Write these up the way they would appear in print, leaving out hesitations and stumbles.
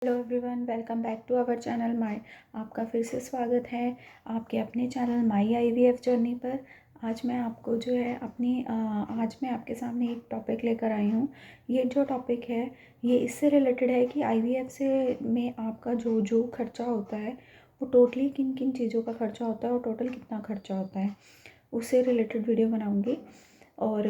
Hello everyone, welcome back to our channel my. आपका फिर से स्वागत है आपके अपने चैनल माई आईवीएफ जर्नी पर। आज मैं आपको जो है आज मैं आपके सामने एक टॉपिक लेकर आई हूँ। ये जो टॉपिक है ये इससे रिलेटेड है कि आईवीएफ से में आपका जो जो खर्चा होता है वो टोटली किन किन चीज़ों का खर्चा होता है और टोटल कितना खर्चा होता है, उससे रिलेटेड वीडियो बनाऊँगी। और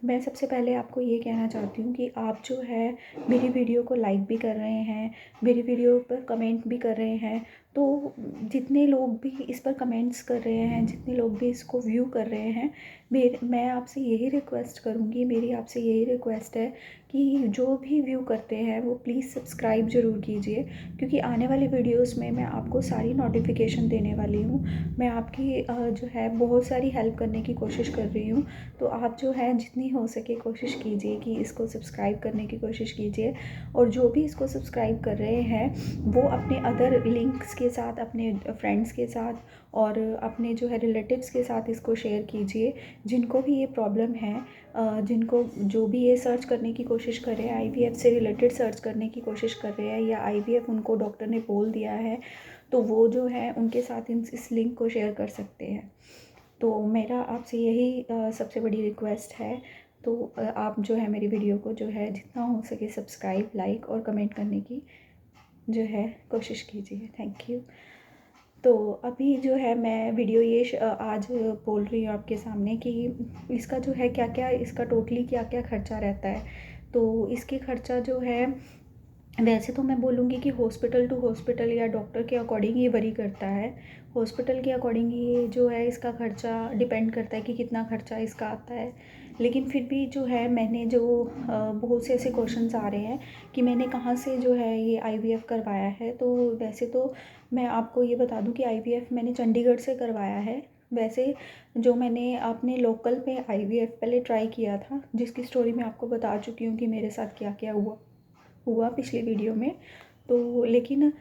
मैं सबसे पहले आपको ये कहना चाहती हूँ कि आप जो है मेरी वीडियो को लाइक भी कर रहे हैं, मेरी वीडियो पर कमेंट भी कर रहे हैं। तो जितने लोग भी इस पर कमेंट्स कर रहे हैं, जितने लोग भी इसको व्यू कर रहे हैं, मैं आपसे यही रिक्वेस्ट करूँगी, मेरी आपसे यही रिक्वेस्ट है कि जो भी व्यू करते हैं वो प्लीज़ सब्सक्राइब ज़रूर कीजिए, क्योंकि आने वाली वीडियोस में मैं आपको सारी नोटिफिकेशन देने वाली हूँ। मैं आपकी जो है बहुत सारी हेल्प करने की कोशिश कर रही हूँ। तो आप जो है जितनी हो सके कोशिश कीजिए कि इसको सब्सक्राइब करने की कोशिश कीजिए। और जो भी इसको सब्सक्राइब कर रहे हैं वो अपने अदर लिंक्स के साथ, अपने फ्रेंड्स के साथ और अपने जो है रिलेटिव्स के साथ इसको शेयर कीजिए, जिनको भी ये प्रॉब्लम है, जिनको जो भी ये सर्च करने की कोशिश कर रहे हैं, आईवीएफ से रिलेटेड सर्च करने की कोशिश कर रहे हैं या आईवीएफ उनको डॉक्टर ने बोल दिया है, तो वो जो है उनके साथ इस लिंक को शेयर कर सकते हैं। तो मेरा आपसे यही सबसे बड़ी रिक्वेस्ट है। तो आप जो है मेरी वीडियो को जो है जितना हो सके सब्सक्राइब, लाइक और कमेंट करने की जो है कोशिश कीजिए। Thank you. तो अभी जो है मैं वीडियो आज बोल रही हूँ आपके सामने कि इसका जो है क्या क्या, इसका टोटली क्या क्या खर्चा रहता है। तो इसके खर्चा जो है, वैसे तो मैं बोलूँगी कि हॉस्पिटल टू हॉस्पिटल या डॉक्टर के अकॉर्डिंग ये वरी करता है। हॉस्पिटल के अकॉर्डिंग ये जो है इसका खर्चा डिपेंड करता है कि कितना खर्चा इसका आता है। लेकिन फिर भी जो है मैंने जो बहुत से ऐसे क्वेश्चंस आ रहे हैं कि मैंने कहाँ से जो है ये आईवीएफ करवाया है। तो वैसे तो मैं आपको ये बता दूँ कि आईवीएफ मैंने चंडीगढ़ से करवाया है। वैसे जो मैंने अपने लोकल पे आईवीएफ पहले ट्राई किया था, जिसकी स्टोरी मैं आपको बता चुकी हूँ कि मेरे साथ क्या क्या हुआ पिछली वीडियो में। तो लेकिन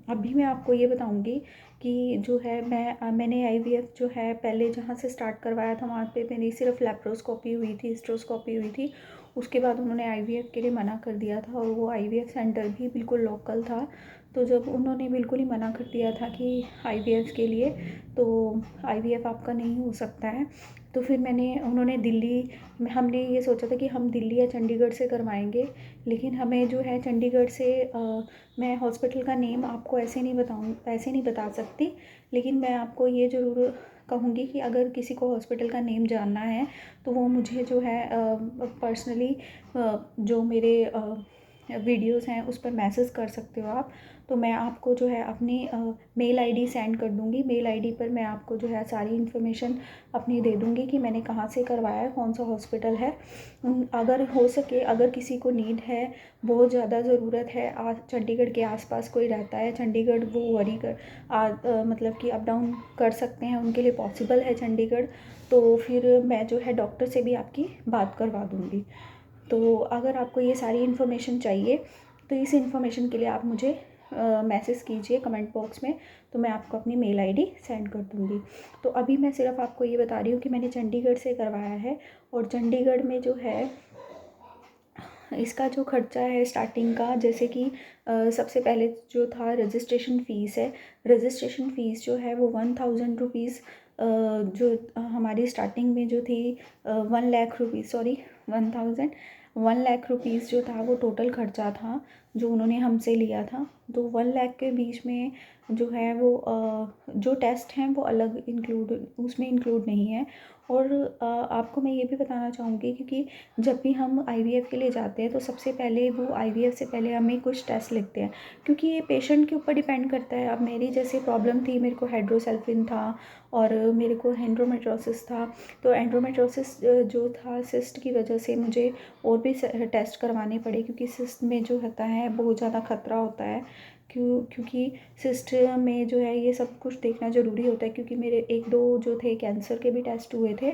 अभी मैं आपको ये बताऊंगी कि जो है मैंने आईवीएफ जो है पहले जहाँ से स्टार्ट करवाया था वहाँ पे मेरी सिर्फ लैप्रोस्कोपी हुई थी, हिस्ट्रोस्कोपी हुई थी। उसके बाद उन्होंने आईवीएफ के लिए मना कर दिया था और वो आईवीएफ सेंटर भी बिल्कुल लोकल था। तो जब उन्होंने बिल्कुल ही मना कर दिया था कि आईवीएफ के लिए, तो आईवीएफ आपका नहीं हो सकता है, तो फिर उन्होंने हमने ये सोचा था कि हम दिल्ली या चंडीगढ़ से करवाएंगे। लेकिन हमें जो है चंडीगढ़ से मैं हॉस्पिटल का नेम आपको ऐसे नहीं बता सकती। लेकिन मैं आपको ये ज़रूर कहूँगी कि अगर किसी को हॉस्पिटल का नेम जानना है तो वो मुझे जो है पर्सनली जो मेरे वीडियोस हैं उस पर मैसेज कर सकते हो आप। तो मैं आपको जो है अपनी मेल आईडी सेंड कर दूँगी। मेल आईडी पर मैं आपको जो है सारी इन्फॉर्मेशन अपनी दे दूँगी कि मैंने कहाँ से करवाया है, कौन सा हॉस्पिटल है। अगर हो सके, अगर किसी को नीड है, बहुत ज़्यादा ज़रूरत है, चंडीगढ़ के आसपास कोई रहता है, चंडीगढ़ वो मतलब कि अप डाउन कर सकते हैं, उनके लिए पॉसिबल है चंडीगढ़, तो फिर मैं जो है डॉक्टर से भी आपकी बात करवा दूँगी। तो अगर आपको ये सारी इन्फॉर्मेशन चाहिए तो इस इन्फॉर्मेशन के लिए आप मुझे मैसेज कीजिए कमेंट बॉक्स में, तो मैं आपको अपनी मेल आईडी सेंड कर दूँगी। तो अभी मैं सिर्फ आपको ये बता रही हूँ कि मैंने चंडीगढ़ से करवाया है। और चंडीगढ़ में जो है इसका जो खर्चा है स्टार्टिंग का, जैसे कि सबसे पहले जो था रजिस्ट्रेशन फ़ीस है। रजिस्ट्रेशन फ़ीस जो है वो 1000 रुपीज़ जो हमारी स्टार्टिंग में जो थी 1 लाख रुपीज़, सॉरी 1,000 जो था वो टोटल खर्चा था जो उन्होंने हमसे लिया था। तो 1 लाख के बीच में जो है वो जो टेस्ट हैं वो अलग उसमें इंक्लूड नहीं है। और आपको मैं ये भी बताना चाहूँगी, क्योंकि जब भी हम आईवीएफ के लिए जाते हैं तो सबसे पहले वो आईवीएफ से पहले हमें कुछ टेस्ट लिखते हैं, क्योंकि ये पेशेंट के ऊपर डिपेंड करता है। अब मेरी जैसे प्रॉब्लम थी, मेरे को हाइड्रोसल्फिन था और मेरे को एंड्रोमेट्रोसिस था। तो एंड्रोमेट्रोसिस जो था, सिस्ट की वजह से मुझे और भी टेस्ट करवाने पड़े, क्योंकि सिस्ट में जो होता है बहुत ज़्यादा खतरा होता है। क्योंकि सिस्ट में जो है ये सब कुछ देखना ज़रूरी होता है, क्योंकि मेरे 1-2 जो थे कैंसर के भी टेस्ट हुए थे,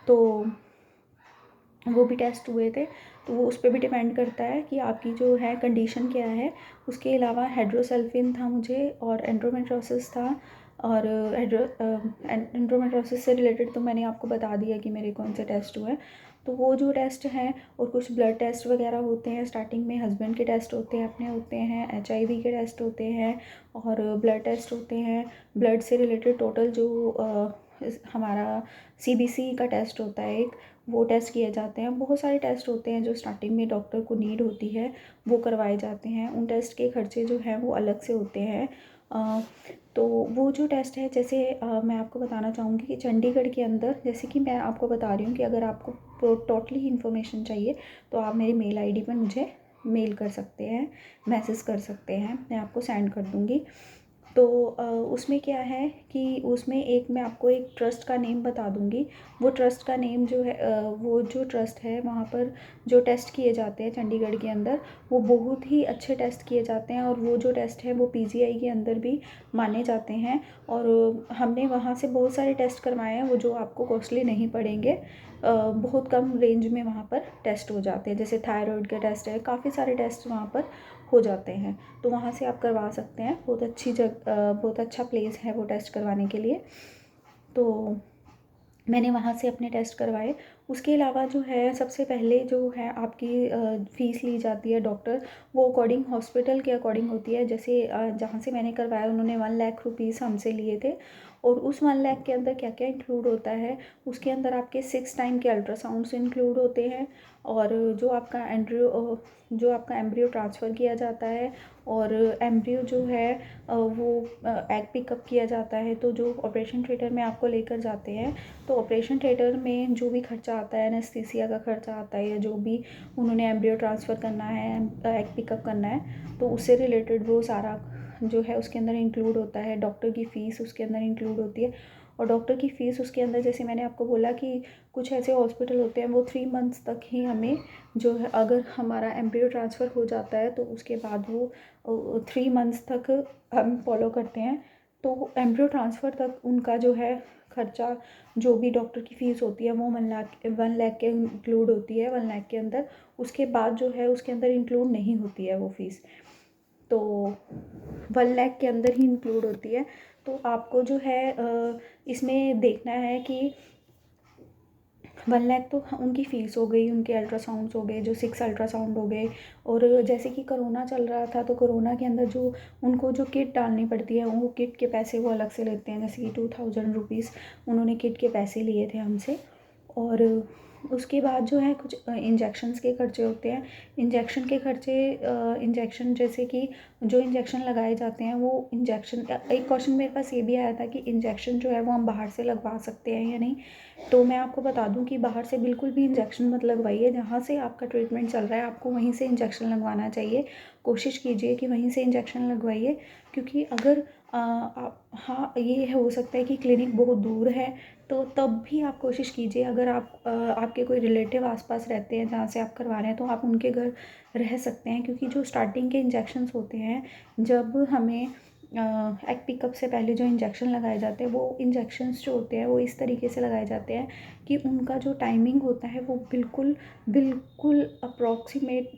तो वो भी टेस्ट हुए थे। तो वो उस पर भी डिपेंड करता है कि आपकी जो है कंडीशन क्या है। उसके अलावा हाइड्रोसल्फिन था मुझे और एंड्रोमेट्रोसिस था। और एंड्रोमेट्रोसिस से रिलेटेड तो मैंने आपको बता दिया कि मेरे कौन से टेस्ट हुए। तो वो जो टेस्ट हैं और कुछ ब्लड टेस्ट वगैरह होते हैं, स्टार्टिंग में हस्बैंड के टेस्ट होते हैं, अपने होते हैं, HIV के टेस्ट होते हैं और ब्लड टेस्ट होते हैं। ब्लड से रिलेटेड टोटल जो हमारा CBC का टेस्ट होता है एक, वो टेस्ट किए जाते हैं। बहुत सारे टेस्ट होते हैं जो स्टार्टिंग में डॉक्टर को नीड होती है, वो करवाए जाते हैं। उन टेस्ट के खर्चे जो हैं वो अलग से होते हैं। तो वो जो टेस्ट है, जैसे मैं आपको बताना चाहूँगी कि चंडीगढ़ के अंदर, जैसे कि मैं आपको बता रही हूँ कि अगर आपको टोटली इन्फॉर्मेशन चाहिए तो आप मेरी मेल ID पर मुझे मेल कर सकते हैं, मैसेज कर सकते हैं, मैं आपको सेंड कर दूँगी। तो उसमें क्या है कि उसमें मैं आपको एक ट्रस्ट का नेम बता दूँगी। वो ट्रस्ट का नेम जो है, वो जो ट्रस्ट है वहाँ पर जो टेस्ट किए जाते हैं चंडीगढ़ के अंदर, वो बहुत ही अच्छे टेस्ट किए जाते हैं और वो जो टेस्ट है वो PGI के अंदर भी माने जाते हैं। और हमने वहाँ से बहुत सारे टेस्ट करवाए हैं, वो जो आपको कॉस्टली नहीं पड़ेंगे। बहुत कम रेंज में वहाँ पर टेस्ट हो जाते हैं। जैसे थायराइड के टेस्ट है, काफ़ी सारे टेस्ट वहाँ पर हो जाते हैं, तो वहाँ से आप करवा सकते हैं। बहुत अच्छी बहुत अच्छा प्लेस है वो टेस्ट करवाने के लिए। तो मैंने वहाँ से अपने टेस्ट करवाए। उसके अलावा जो है, सबसे पहले जो है आपकी फ़ीस ली जाती है डॉक्टर, वो अकॉर्डिंग हॉस्पिटल के अकॉर्डिंग होती है। जैसे जहाँ से मैंने करवाया उन्होंने 1 लाख रुपीज़ हमसे लिए थे और उस 1 लाख के अंदर क्या क्या इंक्लूड होता है, उसके अंदर आपके 6 टाइम के अल्ट्रासाउंड्स इंक्लूड होते हैं और जो आपका एम्ब्रियो ट्रांसफ़र किया जाता है और एम्ब्रियो जो है वो एग पिकअप किया जाता है। तो जो ऑपरेशन थिएटर में आपको लेकर जाते हैं, तो ऑपरेशन थिएटर में जो भी खर्चा आता है, एनेस्थीसिया का खर्चा आता है या जो भी उन्होंने एम्ब्रियो ट्रांसफ़र करना है, एग पिकअप करना है, तो उससे रिलेटेड वो सारा जो है उसके अंदर इंक्लूड होता है। डॉक्टर की फ़ीस उसके अंदर इंक्लूड होती है और डॉक्टर की फ़ीस उसके अंदर, जैसे मैंने आपको बोला कि कुछ ऐसे हॉस्पिटल होते हैं वो 3 मंथ्स तक ही हमें जो है, अगर हमारा एम्ब्रियो ट्रांसफ़र हो जाता है तो उसके बाद वो 3 मंथ्स तक हम फॉलो करते हैं। तो एम्ब्रियो ट्रांसफ़र तक उनका जो है खर्चा, जो भी डॉक्टर की फ़ीस होती है वो 1 लाख के इंक्लूड होती है, 1 लाख के अंदर। उसके बाद जो है उसके अंदर इंक्लूड नहीं होती है वो फ़ीस, तो 1 लाख के अंदर ही इंक्लूड होती है। तो आपको जो है इसमें देखना है कि 1 लाख तो उनकी फ़ीस हो गई, उनके अल्ट्रासाउंड्स हो गए, जो 6 अल्ट्रासाउंड हो गए। और जैसे कि कोरोना चल रहा था, तो कोरोना के अंदर जो उनको जो किट डालनी पड़ती है, वो किट के पैसे वो अलग से लेते हैं। जैसे कि 2000 रुपीज़ उन्होंने किट के पैसे लिए थे हमसे। और उसके बाद जो है कुछ इंजेक्शन्स के खर्चे होते हैं। इंजेक्शन के खर्चे, इंजेक्शन जैसे कि जो इंजेक्शन लगाए जाते हैं, वो इंजेक्शन, एक क्वेश्चन मेरे पास ये भी आया था कि इंजेक्शन जो है वो हम बाहर से लगवा सकते हैं या नहीं। तो मैं आपको बता दूं कि बाहर से बिल्कुल भी इंजेक्शन मत लगवाइए। जहाँ से आपका ट्रीटमेंट चल रहा है आपको वहीं से इंजेक्शन लगवाना चाहिए। कोशिश कीजिए कि वहीं से इंजेक्शन लगवाइए, क्योंकि अगर हाँ, ये हो सकता है कि क्लिनिक बहुत दूर है, तो तब भी आप कोशिश कीजिए, अगर आपके कोई रिलेटिव आसपास रहते हैं जहाँ से आप करवा रहे हैं, तो आप उनके घर रह सकते हैं। क्योंकि जो स्टार्टिंग के इंजेक्शन्स होते हैं, जब हमें एग पिकअप से पहले जो इंजेक्शन लगाए जाते हैं, वो इंजेक्शन्स जो होते हैं वो इस तरीके से लगाए जाते हैं कि उनका जो टाइमिंग होता है वो बिल्कुल बिल्कुल अप्रॉक्सीमेट,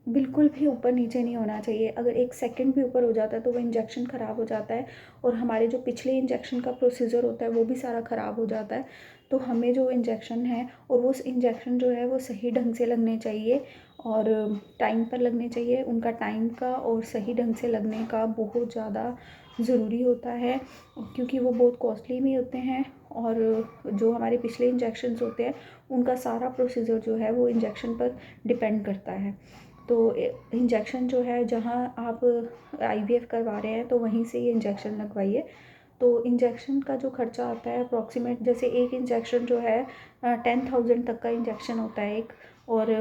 बिल्कुल भी ऊपर नीचे नहीं होना चाहिए। अगर 1 सेकंड भी ऊपर हो जाता है तो वो इंजेक्शन ख़राब हो जाता है और हमारे जो पिछले इंजेक्शन का प्रोसीजर होता है वो भी सारा ख़राब हो जाता है। तो हमें जो इंजेक्शन है, और वो इंजेक्शन जो है वो सही ढंग से लगने चाहिए और टाइम पर लगने चाहिए। उनका टाइम का और सही ढंग से लगने का बहुत ज़्यादा ज़रूरी होता है, क्योंकि वो बहुत कॉस्टली भी होते हैं। और जो हमारे पिछले इंजेक्शन्स होते हैं उनका सारा प्रोसीजर जो है वो इंजेक्शन पर डिपेंड करता है। तो इंजेक्शन जो है, जहाँ आप IVF करवा रहे हैं तो वहीं से ये इंजेक्शन लगवाइए। तो इंजेक्शन का जो खर्चा आता है अप्रॉक्सीमेट, जैसे एक इंजेक्शन जो है 10,000 तक का इंजेक्शन होता है एक। और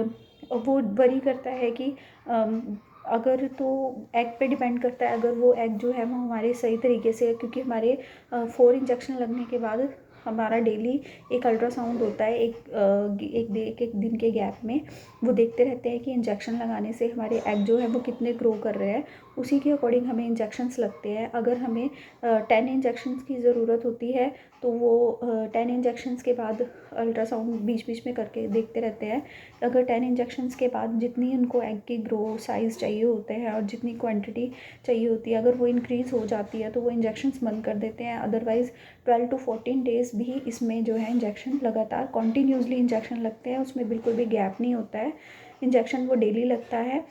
वो वरी करता है कि अगर, तो एग पे डिपेंड करता है। अगर वो एग जो है वो हमारे सही तरीके से, क्योंकि हमारे 4 इंजेक्शन लगने के बाद हमारा डेली एक अल्ट्रासाउंड होता है, एक दिन के गैप में। वो देखते रहते हैं कि इंजेक्शन लगाने से हमारे एग जो है वो कितने ग्रो कर रहे हैं, उसी के अकॉर्डिंग हमें इंजेक्शन्स लगते हैं। अगर हमें 10 इंजेक्शन्स की ज़रूरत होती है तो वो 10 इंजेक्शंस के बाद अल्ट्रासाउंड बीच बीच में करके देखते रहते हैं। अगर 10 इंजेक्शंस के बाद जितनी उनको एग की ग्रो साइज़ चाहिए होते हैं और जितनी क्वांटिटी चाहिए होती है, अगर वो इंक्रीज़ हो जाती है तो वो इंजेक्शंस बंद कर देते हैं। अदरवाइज़ 12 to 14 डेज़ भी इसमें जो है इंजेक्शन लगातार कॉन्टीन्यूसली इंजेक्शन लगते हैं, उसमें बिल्कुल भी गैप नहीं होता है, इंजेक्शन वो डेली लगता है।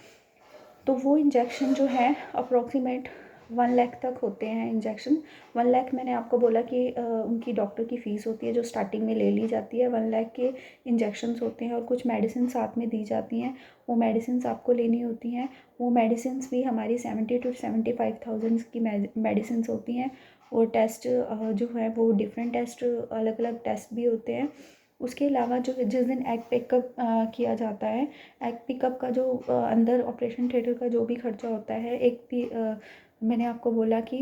तो वो इंजेक्शन जो है अप्रॉक्सीमेट 1 लाख तक होते हैं इंजेक्शन। 1 लाख मैंने आपको बोला कि उनकी डॉक्टर की फ़ीस होती है जो स्टार्टिंग में ले ली जाती है। 1 लाख के इंजेक्शन्स होते हैं और कुछ मेडिसिन साथ में दी जाती हैं, वो मेडिसिन आपको लेनी होती हैं। वो मेडिसिन भी हमारी 70 to 75,000 की मेडिसिन होती हैं। और टेस्ट जो है वो डिफरेंट टेस्ट, अलग अलग टेस्ट भी होते हैं। उसके अलावा जो जिस दिन एग पिकअप किया जाता है, एग पिकअप का जो अंदर ऑपरेशन थिएटर का जो भी खर्चा होता है, एक भी मैंने आपको बोला कि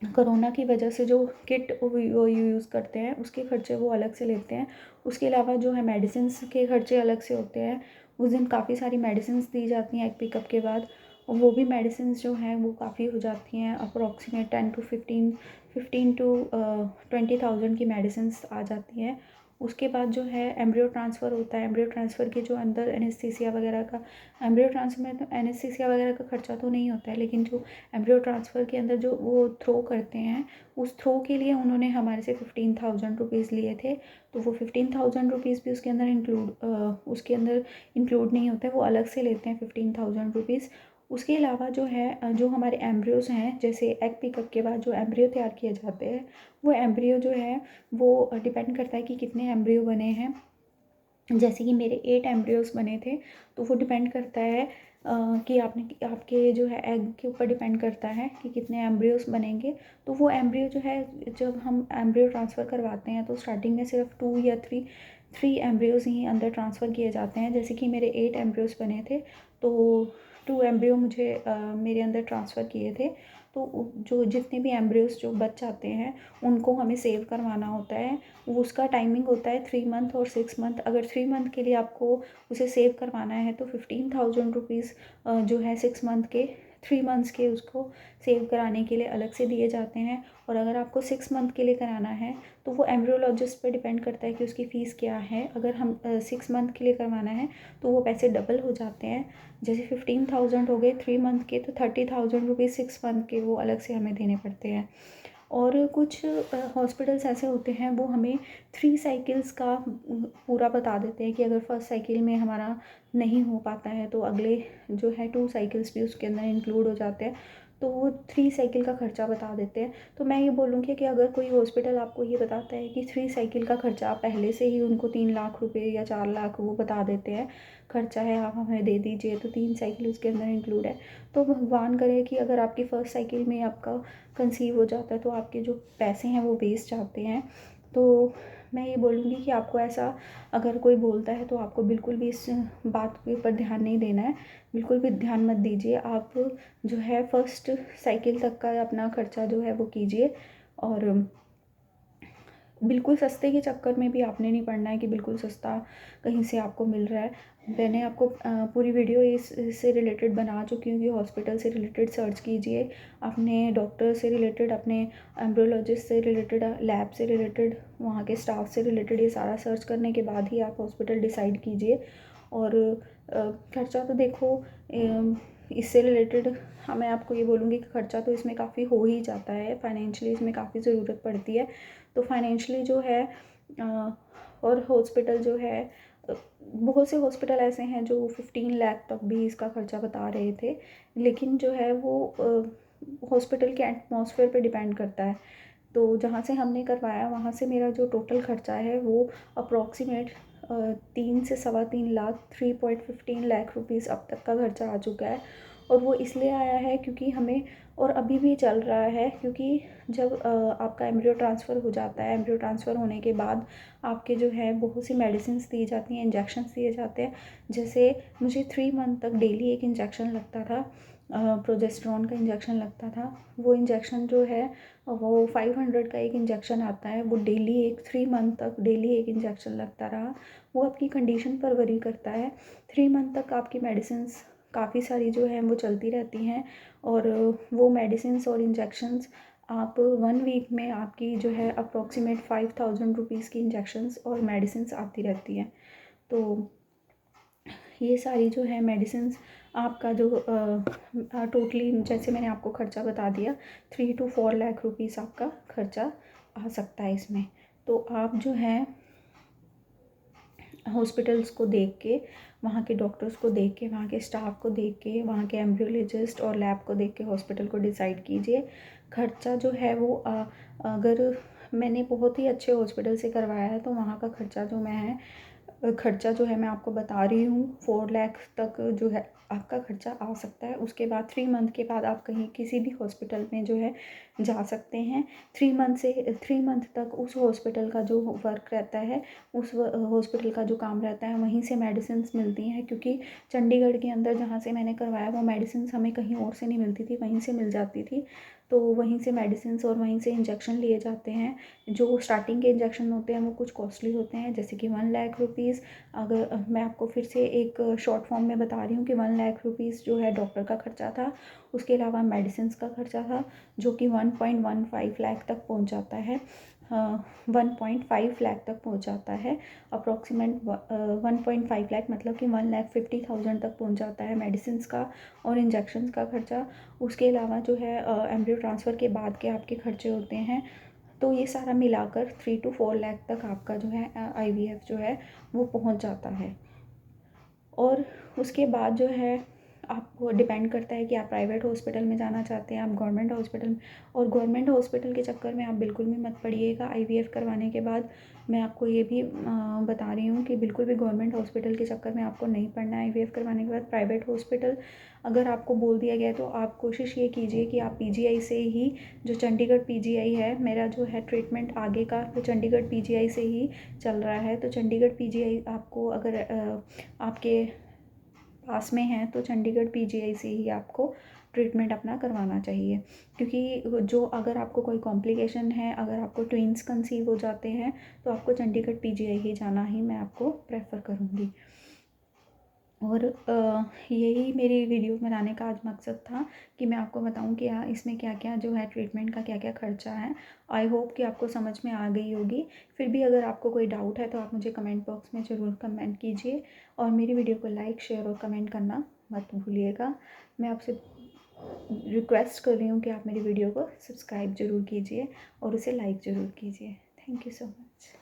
कोरोना की वजह से जो किट वो यूज़ करते हैं उसके खर्चे वो अलग से लेते हैं। उसके अलावा जो है मेडिसिन्स के खर्चे अलग से होते हैं। उस दिन काफ़ी सारी मेडिसिन्स दी जाती हैं एग पिकअप के बाद, और वो भी मेडिसिन्स जो हैं वो काफ़ी हो जाती हैं, अप्रॉक्सीमेट 10 to 15 to 20,000 की मेडिसिन्स आ जाती हैं। उसके बाद जो है एम्ब्रियो ट्रांसफ़र होता है। एम्ब्रियो ट्रांसफ़र के जो अंदर एनेस्थीसिया वगैरह का, एम्ब्रियो ट्रांसफ़र में तो एनेस्थीसिया वगैरह का खर्चा तो नहीं होता है, लेकिन जो एम्ब्रियो ट्रांसफ़र के अंदर जो वो थ्रो करते हैं, उस थ्रो के लिए उन्होंने हमारे से 15,000 रुपीज़ लिए थे। तो वो 15,000 रुपीज़ भी उसके अंदर इंक्लूड नहीं होते, वो अलग से लेते हैं 15,000 रुपीज़। उसके अलावा जो है जो हमारे एम्ब्रियोज़ हैं, जैसे एग पिकअप के बाद जो एम्ब्रियो तैयार किए जाते हैं, वो एम्ब्रियो जो है वो डिपेंड करता है कि कितने एम्ब्रियो बने हैं। जैसे कि मेरे 8 एम्ब्रियोज़ बने थे, तो वो डिपेंड करता है कि आपके जो है एग के ऊपर डिपेंड करता है कि कितने एम्ब्रियोज़ बनेंगे। तो वो एम्ब्रियो जो है, जब हम एम्ब्रियो ट्रांसफ़र करवाते हैं तो स्टार्टिंग में सिर्फ 2 या 3 एम्ब्रियोज़ ही अंदर ट्रांसफ़र किए जाते हैं। जैसे कि मेरे 8 एम्ब्रियोज़ बने थे, तो 2 एम्ब्रियो मुझे मेरे अंदर ट्रांसफ़र किए थे। तो जो जितने भी एम्ब्रियोज़ जो बच जाते हैं उनको हमें सेव करवाना होता है। वो उसका टाइमिंग होता है 3 मंथ और 6 मंथ। अगर 3 मंथ के लिए आपको उसे सेव करवाना है तो 15,000 रुपीज़ जो है 6 मंथ के, 3 मंथ्स के उसको सेव कराने के लिए अलग से दिए जाते हैं। और अगर आपको 6 मंथ के लिए कराना है तो वो एम्ब्रियोलॉजिस्ट पे डिपेंड करता है कि उसकी फ़ीस क्या है। अगर हम 6 मंथ के लिए करवाना है तो वो पैसे डबल हो जाते हैं। जैसे 15,000 हो गए 3 मंथ के, तो 30,000 रुपीज़ 6 मंथ के वो अलग से हमें देने पड़ते हैं। और कुछ हॉस्पिटल्स ऐसे होते हैं वो हमें 3 साइकिल्स का पूरा बता देते हैं कि अगर फर्स्ट साइकिल में हमारा नहीं हो पाता है तो अगले जो है 2 साइकिल्स भी उसके अंदर इंक्लूड हो जाते हैं, तो वो 3 साइकिल का खर्चा बता देते हैं। तो मैं ये बोलूँगी कि अगर कोई हॉस्पिटल आपको ये बताता है कि 3 साइकिल का खर्चा, आप पहले से ही उनको 3 लाख रुपए या 4 लाख वो बता देते हैं खर्चा है, आप हमें दे दीजिए, तो 3 साइकिल उसके अंदर इंक्लूड है। तो भगवान करे कि अगर आपकी फ़र्स्ट साइकिल में आपका कंसीव हो जाता है तो आपके जो पैसे हैं वो वेस्ट जाते हैं। तो मैं ये बोलूँगी कि आपको ऐसा अगर कोई बोलता है तो आपको बिल्कुल भी इस बात के ऊपर ध्यान नहीं देना है, बिल्कुल भी ध्यान मत दीजिए। आप जो है फर्स्ट साइकिल तक का अपना खर्चा जो है वो कीजिए, और बिल्कुल सस्ते के चक्कर में भी आपने नहीं पड़ना है कि बिल्कुल सस्ता कहीं से आपको मिल रहा है। मैंने आपको पूरी वीडियो इससे रिलेटेड बना चुकी हूँ कि हॉस्पिटल से रिलेटेड सर्च कीजिए, अपने डॉक्टर से रिलेटेड, अपने एम्ब्रियोलॉजिस्ट से रिलेटेड, लैब से रिलेटेड, वहाँ के स्टाफ से रिलेटेड, ये सारा सर्च करने के बाद ही आप हॉस्पिटल डिसाइड कीजिए। और खर्चा तो देखो इससे रिलेटेड मैं आपको ये बोलूँगी कि खर्चा तो इसमें काफ़ी हो ही जाता है, फाइनेंशियली इसमें काफ़ी ज़रूरत पड़ती है। तो फाइनेंशियली जो है और हॉस्पिटल जो है, बहुत से हॉस्पिटल ऐसे हैं जो 15 लाख तक भी इसका खर्चा बता रहे थे, लेकिन जो है वो हॉस्पिटल के एटमॉस्फेयर पे डिपेंड करता है। तो जहाँ से हमने करवाया वहाँ से मेरा जो टोटल खर्चा है वो अप्रॉक्सीमेट 3 से सवा 3 लाख, 3.15 लाख रुपीज़ अब तक का खर्चा आ चुका है। और वो इसलिए आया है क्योंकि हमें, और अभी भी चल रहा है, क्योंकि जब आपका एम्ब्रियो ट्रांसफ़र हो जाता है, एम्ब्रियो ट्रांसफ़र होने के बाद आपके जो है बहुत सी मेडिसिन्स दी जाती हैं, इंजेक्शन्स दिए जाते हैं। जैसे मुझे 3 मंथ तक डेली एक इंजेक्शन लगता था, प्रोजेस्टेरॉन का इंजेक्शन लगता था। वो इंजेक्शन जो है वो 500 का एक इंजेक्शन आता है, वो डेली एक 3 मंथ तक डेली एक इंजेक्शन लगता रहा। वो आपकी कंडीशन पर वरी करता है। 3 मंथ तक आपकी मेडिसिन्स काफ़ी सारी जो है वो चलती रहती हैं, और वो मेडिसिन्स और इंजेक्शंस आप 1 वीक में आपकी जो है अप्रॉक्सीमेट 5000 रुपीज़ की इंजेक्शन्स और मेडिसिन्स आती रहती हैं। तो ये सारी जो है मेडिसिन्स आपका जो टोटली, जैसे मैंने आपको ख़र्चा बता दिया, 3 to 4 लाख रुपीज़ आपका ख़र्चा आ सकता है इसमें। तो आप जो है हॉस्पिटल्स को देख के, वहाँ के डॉक्टर्स को देख के, वहाँ के स्टाफ को देख के, वहाँ के एम्ब्रियोलॉजिस्ट और लैब को देख के हॉस्पिटल को डिसाइड कीजिए। खर्चा जो है वो अगर मैंने बहुत ही अच्छे हॉस्पिटल से करवाया है तो वहाँ का खर्चा जो है मैं आपको बता रही हूँ 4 लाख तक जो है आपका खर्चा आ सकता है। उसके बाद 3 मंथ के बाद आप कहीं किसी भी हॉस्पिटल में जो है जा सकते हैं। 3 मंथ तक उस हॉस्पिटल का जो वर्क रहता है, उस हॉस्पिटल का जो काम रहता है, वहीं से मेडिसिन्स मिलती हैं। क्योंकि चंडीगढ़ के अंदर जहाँ से मैंने करवाया वो मेडिसिन्स हमें कहीं और से नहीं मिलती थी, वहीं से मिल जाती थी। तो वहीं से मेडिसिन्स और वहीं से इंजेक्शन लिए जाते हैं। जो स्टार्टिंग के इंजेक्शन होते हैं वो कुछ कॉस्टली होते हैं, जैसे कि 1 लाख रुपीज़। अगर मैं आपको फिर से एक शॉर्ट फॉर्म में बता रही हूँ कि 1 लाख रुपीज़ जो है डॉक्टर का खर्चा था। उसके अलावा मेडिसिन्स का खर्चा था जो कि 1.15 लाख तक पहुँच जाता है। 1.5 लाख तक पहुँच जाता है अप्रॉक्सीमेट। 1.5 लाख मतलब कि 1,50,000 तक पहुँच जाता है मेडिसिन्स का और इंजेक्शन्स का खर्चा। उसके अलावा जो है एम्ब्रियो ट्रांसफ़र के बाद के आपके खर्चे होते हैं। तो ये सारा मिलाकर 3 to 4 लाख तक आपका जो है IVF जो है वो पहुंच जाता है। और उसके बाद जो है आपको डिपेंड करता है कि आप प्राइवेट हॉस्पिटल में जाना चाहते हैं, आप गवर्नमेंट हॉस्पिटल में। और गवर्नमेंट हॉस्पिटल के चक्कर में आप बिल्कुल भी मत पड़िएगा IVF करवाने के बाद। मैं आपको ये भी बता रही हूँ कि बिल्कुल भी गवर्नमेंट हॉस्पिटल के चक्कर में आपको नहीं पड़ना है IVF करवाने के बाद। प्राइवेट हॉस्पिटल अगर आपको बोल दिया गया है तो आप कोशिश ये कीजिए कि आप PGI से ही, जो चंडीगढ़ PGI है, मेरा जो है ट्रीटमेंट आगे का तो चंडीगढ़ PGI से ही चल रहा है। तो चंडीगढ़ PGI आपको अगर आपके पास में है तो चंडीगढ़ PGI से ही आपको ट्रीटमेंट अपना करवाना चाहिए। क्योंकि जो अगर आपको कोई कॉम्प्लिकेशन है, अगर आपको ट्विंस कंसीव हो जाते हैं तो आपको चंडीगढ़ PGI ही जाना ही मैं आपको प्रेफर करूँगी। और यही मेरी वीडियो बनाने का आज मकसद था कि मैं आपको बताऊं कि इसमें क्या क्या जो है ट्रीटमेंट का क्या क्या खर्चा है। आई होप कि आपको समझ में आ गई होगी। फिर भी अगर आपको कोई डाउट है तो आप मुझे कमेंट बॉक्स में ज़रूर कमेंट कीजिए और मेरी वीडियो को लाइक, शेयर और कमेंट करना मत भूलिएगा। मैं आपसे रिक्वेस्ट कर रही हूँ कि आप मेरी वीडियो को सब्सक्राइब ज़रूर कीजिए और उसे लाइक ज़रूर कीजिए। Thank you so much.